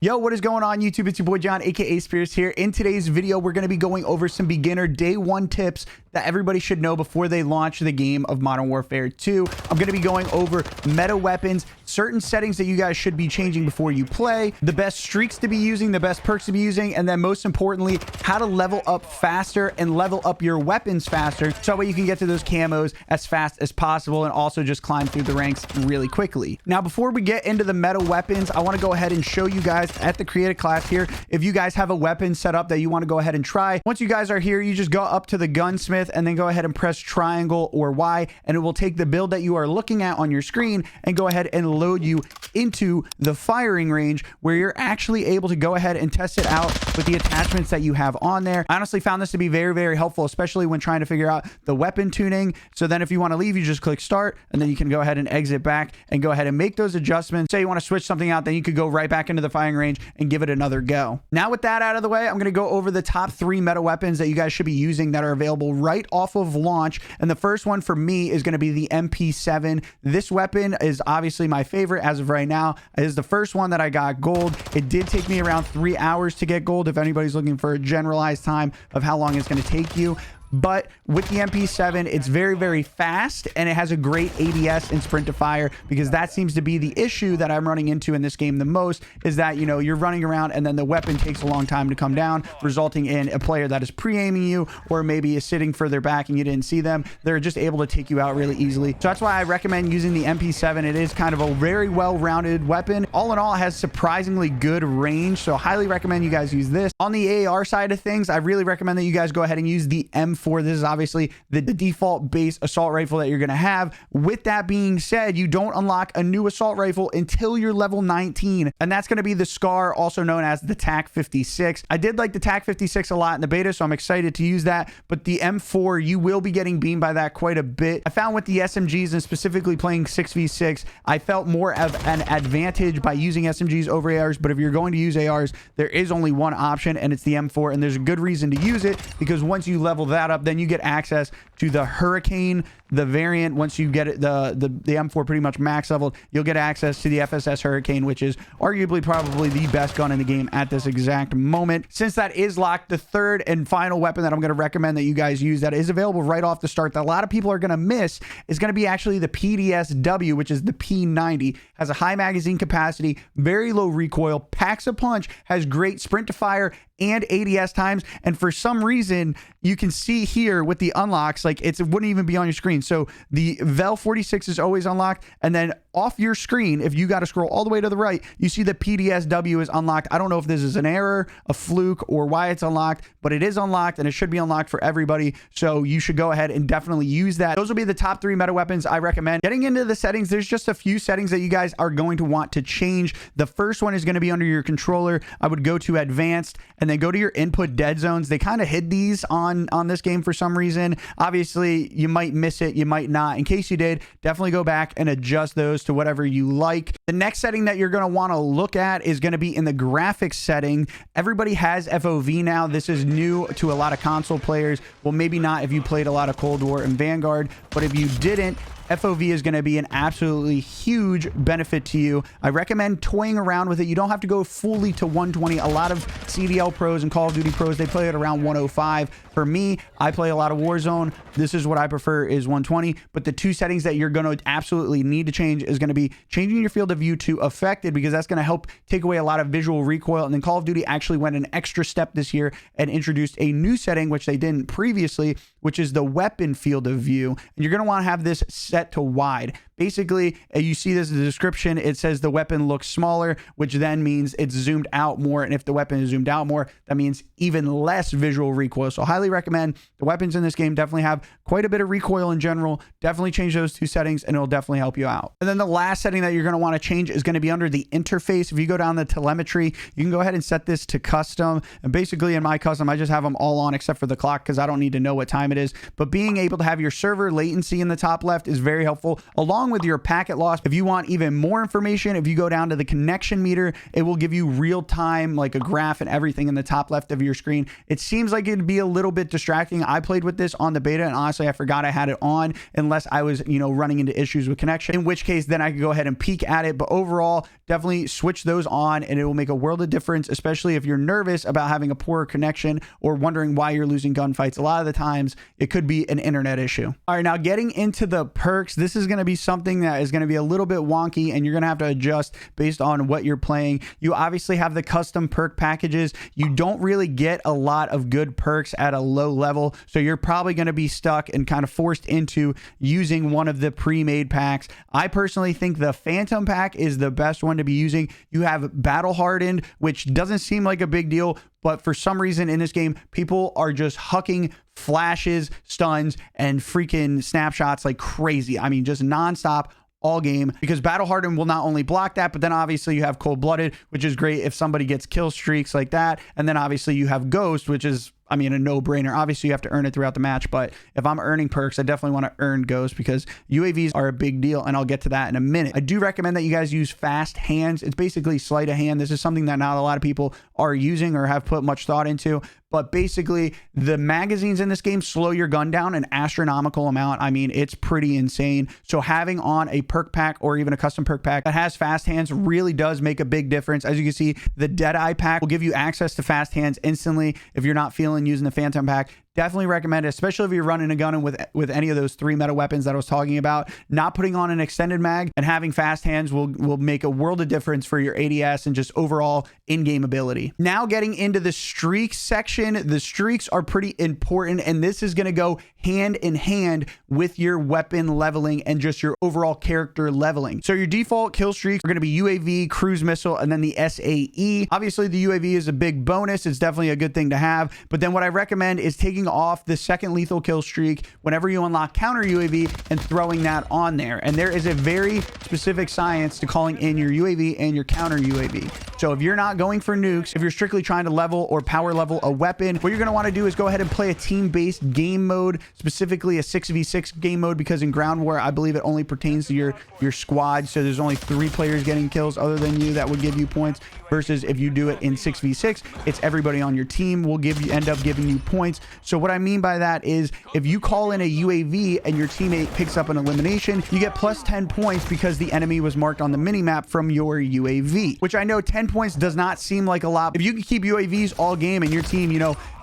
Yo, what is going on YouTube? It's your boy John, aka Speros here. In today's video, we're going to be going over some beginner day one tips that everybody should know before they launch the game of Modern Warfare 2. I'm going to be going over meta weapons, certain settings that you guys should be changing before you play, the best streaks to be using, the best perks to be using, and then most importantly, how to level up faster and level up your weapons faster so that way you can get to those camos as fast as possible and also just climb through the ranks really quickly. Now, before we get into the meta weapons, I want to go ahead and show you guys at the creative class here if you guys have a weapon set up that you want to go ahead and try. Once you guys are here, you just go up to the gunsmith and then go ahead and press triangle or Y, and it will take the build that you are looking at on your screen and go ahead and load you into the firing range where you're actually able to go ahead and test it out with the attachments that you have on there. I honestly found this to be very, very helpful, especially when trying to figure out the weapon tuning. So then if you want to leave, you just click start and then you can go ahead and exit back and go ahead and make those adjustments. Say you want to switch something out, then you could go right back into the firing range and give it another go. Now with that out of the way, I'm going to go over the top 3 meta weapons that you guys should be using that are available right off of launch. And the first one for me is going to be the MP7. This weapon is obviously my favorite as of right now. It is the first one that I got gold. It did take me around 3 hours to get gold if anybody's looking for a generalized time of how long it's going to take you. But with the MP7, it's very, very fast and it has a great ADS and sprint to fire, because that seems to be the issue that I'm running into in this game the most, is that, you know, you're running around and then the weapon takes a long time to come down, resulting in a player that is pre-aiming you or maybe is sitting further back and you didn't see them. They're just able to take you out really easily. So that's why I recommend using the MP7. It is kind of a very well-rounded weapon. All in all, it has surprisingly good range, so highly recommend you guys use this. On the AR side of things, I really recommend that you guys go ahead and use the M4. This is obviously the default base assault rifle that you're going to have. With that being said, you don't unlock a new assault rifle until you're level 19, and that's going to be the SCAR, also known as the TAC-56. I did like the TAC-56 a lot in the beta, so I'm excited to use that, but the M4, you will be getting beamed by that quite a bit. I found with the SMGs, and specifically playing 6v6, I felt more of an advantage by using SMGs over ARs, but if you're going to use ARs, there is only one option, and it's the M4, and there's a good reason to use it, because once you level that up, then you get access to the Hurricane, the variant. Once you get it, the M4 pretty much max leveled, you'll get access to the FSS Hurricane, which is arguably probably the best gun in the game at this exact moment. Since that is locked, the third and final weapon that I'm going to recommend that you guys use that is available right off the start that a lot of people are going to miss is going to be actually the PDSW, which is the P90. Has a high magazine capacity, very low recoil, packs a punch, has great sprint to fire and ADS times, and for some reason you can see here with the unlocks, like it wouldn't even be on your screen. So the Vel 46 is always unlocked, and then off your screen, if you got to scroll all the way to the right, you see the PDSW is unlocked. I don't know if this is an error, a fluke, or why it's unlocked, but it is unlocked and it should be unlocked for everybody. So you should go ahead and definitely use that. Those will be the top 3 meta weapons I recommend. Getting into the settings, there's just a few settings that you guys are going to want to change. The first one is going to be under your controller. I would go to advanced and then go to your input dead zones. They kind of hid these on this game for some reason. Obviously, you might miss it, you might not. In case you did, definitely go back and adjust those to whatever you like. The next setting that you're going to want to look at is going to be in the graphics setting. Everybody has FOV now. This is new to a lot of console players. Well, maybe not if you played a lot of Cold War and Vanguard, but if you didn't, FOV is going to be an absolutely huge benefit to you. I recommend toying around with it. You don't have to go fully to 120. A lot of CDL pros and Call of Duty pros, they play it around 105. For me, I play a lot of Warzone. This is what I prefer, is 120. But the 2 settings that you're going to absolutely need to change is going to be changing your field of view to affected, because that's going to help take away a lot of visual recoil. And then Call of Duty actually went an extra step this year and introduced a new setting, which they didn't previously, which is the weapon field of view. And you're going to want to have this set to wide. Basically, you see this in the description, it says the weapon looks smaller, which then means it's zoomed out more. And if the weapon is zoomed out more, that means even less visual recoil. So highly recommend. The weapons in this game definitely have quite a bit of recoil in general. Definitely change those 2 settings and it'll definitely help you out. And then the last setting that you're going to want to change is going to be under the interface. If you go down the telemetry, you can go ahead and set this to custom. And basically in my custom, I just have them all on except for the clock, because I don't need to know what time it is. But being able to have your server latency in the top left is very helpful, along with your packet loss. If you want even more information, if you go down to the connection meter, it will give you real time, like a graph and everything in the top left of your screen. It seems like it'd be a little bit distracting. I played with this on the beta, and honestly, I forgot I had it on unless I was, running into issues with connection, in which case then I could go ahead and peek at it. But overall, definitely switch those on, and it will make a world of difference, especially if you're nervous about having a poor connection or wondering why you're losing gunfights. A lot of the times it could be an internet issue. All right, now getting into the perks, this is going to be something that is going to be a little bit wonky, and you're going to have to adjust based on what you're playing. You obviously have the custom perk packages. You don't really get a lot of good perks at a low level, so you're probably going to be stuck and kind of forced into using one of the pre-made packs. I personally think the Phantom pack is the best one to be using. You have Battle Hardened, which doesn't seem like a big deal, but for some reason in this game, people are just hucking flashes, stuns, and freaking snapshots like crazy. I mean, just nonstop all game, because Battle Hardened will not only block that, but then obviously you have Cold Blooded, which is great if somebody gets kill streaks like that. And then obviously you have Ghost, which is, I mean, a no-brainer. Obviously, you have to earn it throughout the match, but if I'm earning perks, I definitely want to earn Ghost, because UAVs are a big deal, and I'll get to that in a minute. I do recommend that you guys use fast hands. It's basically sleight of hand. This is something that not a lot of people are using or have put much thought into, but basically the magazines in this game slow your gun down an astronomical amount. I mean, it's pretty insane. So having on a perk pack or even a custom perk pack that has fast hands really does make a big difference. As you can see, the Deadeye pack will give you access to fast hands instantly if you're not feeling using the Phantom pack. Definitely recommend it, especially if you're running a gun with any of those 3 meta weapons that I was talking about. Not putting on an extended mag and having fast hands will make a world of difference for your ADS and just overall in-game ability. Now getting into the streaks section, the streaks are pretty important, and this is going to go hand in hand with your weapon leveling and just your overall character leveling. So your default kill streaks are going to be UAV, cruise missile, and then the SAE. Obviously, the UAV is a big bonus. It's definitely a good thing to have, but then what I recommend is taking off the second lethal kill streak whenever you unlock counter UAV and throwing that on there. And there is a very specific science to calling in your UAV and your counter UAV. So if you're not going for nukes, if you're strictly trying to level or power level a weapon, what you're going to want to do is go ahead and play a team-based game mode, specifically a 6v6 game mode, because in ground war, I believe it only pertains to your squad. So there's only 3 players getting kills other than you that would give you points, versus if you do it in 6v6, it's everybody on your team will end up giving you points. So what I mean by that is if you call in a UAV and your teammate picks up an elimination, you get plus 10 points because the enemy was marked on the minimap from your UAV, which I know 10 points does not seem like a lot. If you can keep UAVs all game and your team,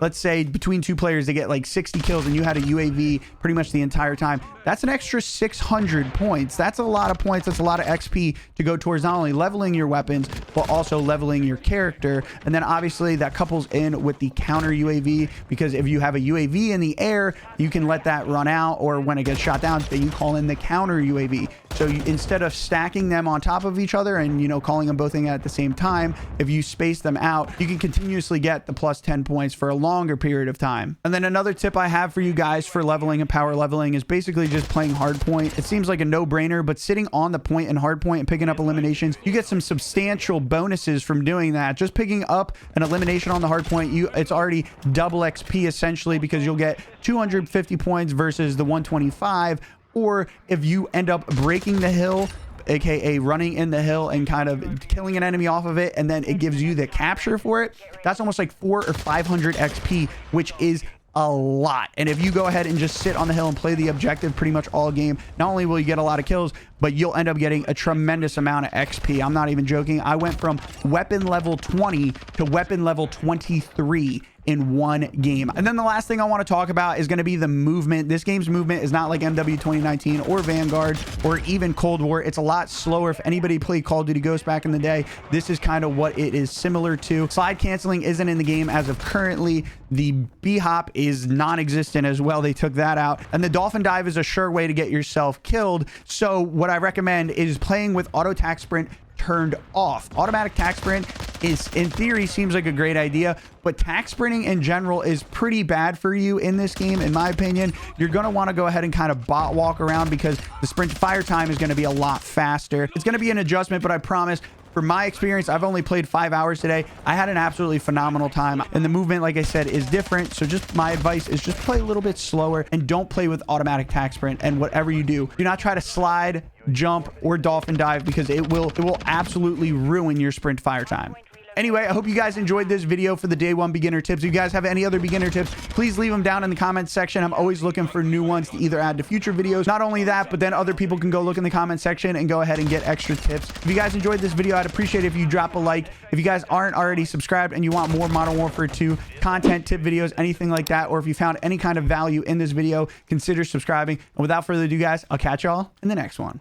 let's say between 2 players, they get like 60 kills and you had a UAV pretty much the entire time, that's an extra 600 points. That's a lot of points. That's a lot of XP to go towards not only leveling your weapons, but also leveling your character. And then obviously that couples in with the counter UAV, because if you have a UAV in the air, you can let that run out, or when it gets shot down, then you call in the counter UAV. So instead of stacking them on top of each other and, calling them both in at the same time, if you space them out, you can continuously get the plus 10 points for a longer period of time. And then another tip I have for you guys for leveling and power leveling is basically just playing hardpoint. It seems like a no-brainer, but sitting on the point in hardpoint and picking up eliminations, you get some substantial bonuses from doing that. Just picking up an elimination on the hardpoint, it's already double XP essentially, because you'll get 250 points versus the 125. Or if you end up breaking the hill, aka running in the hill and kind of killing an enemy off of it, and then it gives you the capture for it, that's almost like 400 or 500 XP, which is a lot. And if you go ahead and just sit on the hill and play the objective pretty much all game, not only will you get a lot of kills, but you'll end up getting a tremendous amount of XP. I'm not even joking. I went from weapon level 20 to weapon level 23 in one game. And then the last thing I want to talk about is going to be the movement. This game's movement is not like MW 2019 or Vanguard or even Cold War. It's a lot slower. If anybody played Call of Duty Ghost back in the day, this is kind of what it is similar to. Slide canceling isn't in the game as of currently. The B-hop is non-existent as well. They took that out. And the dolphin dive is a sure way to get yourself killed. So what I recommend is playing with auto tac sprint turned off. Automatic tac sprint is, in theory, seems like a great idea, but tac sprinting in general is pretty bad for you in this game, in my opinion. You're going to want to go ahead and kind of bot walk around, because the sprint to fire time is going to be a lot faster. It's going to be an adjustment, but I promise, for my experience, I've only played 5 hours today. I had an absolutely phenomenal time, and the movement, like I said, is different. So just my advice is just play a little bit slower and don't play with automatic tac sprint. And whatever you do not try to slide jump, or dolphin dive, because it will absolutely ruin your sprint fire time. Anyway, I hope you guys enjoyed this video for the day one beginner tips. If you guys have any other beginner tips, please leave them down in the comments section. I'm always looking for new ones to either add to future videos. Not only that, but then other people can go look in the comment section and go ahead and get extra tips. If you guys enjoyed this video, I'd appreciate it if you drop a like. If you guys aren't already subscribed and you want more Modern Warfare 2 content, tip videos, anything like that, or if you found any kind of value in this video, consider subscribing. And without further ado, guys, I'll catch y'all in the next one.